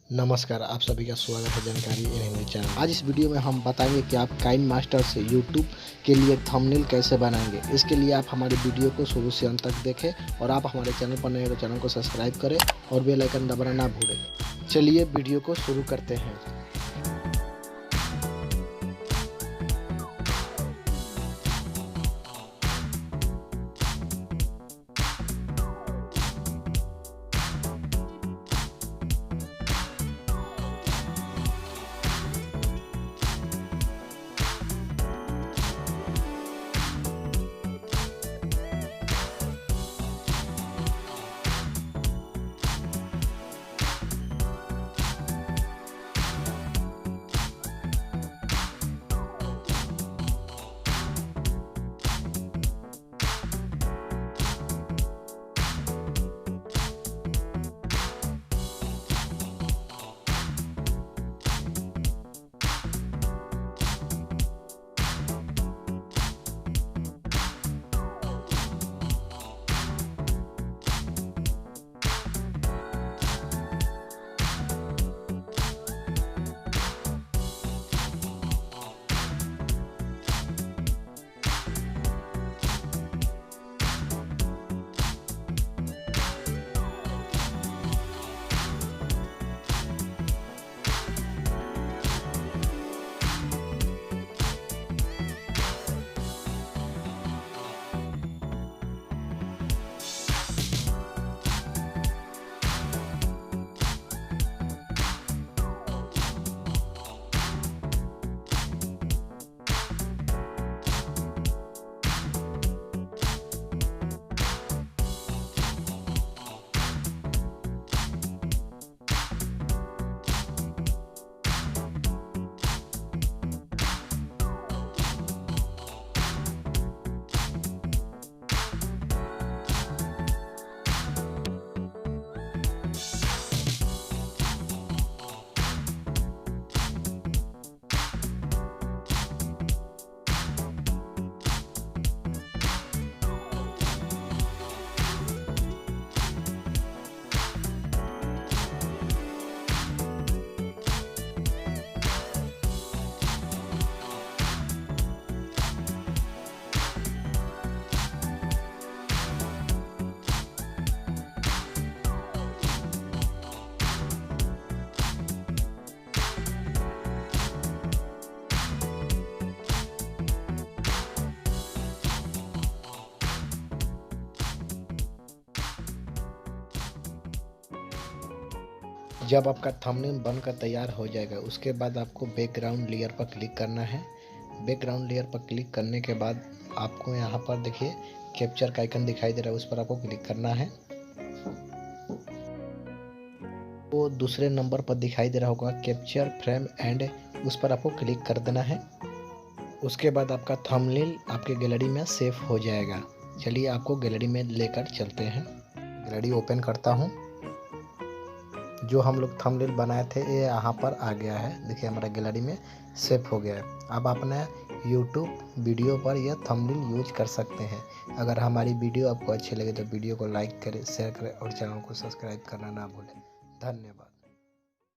नमस्कार, आप सभी का स्वागत है जानकारी मेरे चैनल। आज इस वीडियो में हम बताएंगे कि आप काइनमास्टर से YouTube के लिए थंबनेल कैसे बनाएंगे। इसके लिए आप हमारे वीडियो को शुरू से अंत तक देखें और आप हमारे चैनल पर नए हैं तो चैनल को सब्सक्राइब करें और बेल आइकन दबाना ना भूलें। चलिए वीडियो को शुरू करते हैं। जब आपका थंबनेल बनकर तैयार हो जाएगा उसके बाद आपको बैकग्राउंड लेयर पर क्लिक करना है। बैकग्राउंड लेयर पर क्लिक करने के बाद आपको यहाँ पर देखिए कैप्चर का आइकन दिखाई दे रहा है, उस पर आपको क्लिक करना है। वो दूसरे नंबर पर दिखाई दे रहा होगा कैप्चर फ्रेम एंड, उस पर आपको क्लिक कर देना है। उसके बाद आपका थंबनेल आपके गैलरी में सेव हो जाएगा। चलिए आपको गैलरी में लेकर चलते हैं। गैलरी ओपन करता हूँ। जो हम लोग थंबनेल बनाए थे ये यहाँ पर आ गया है। देखिए हमारा गैलरी में सेव हो गया है। अब अपने YouTube वीडियो पर यह थंबनेल यूज कर सकते हैं। अगर हमारी वीडियो आपको अच्छी लगे तो वीडियो को लाइक करें, शेयर करें और चैनल को सब्सक्राइब करना ना भूलें। धन्यवाद।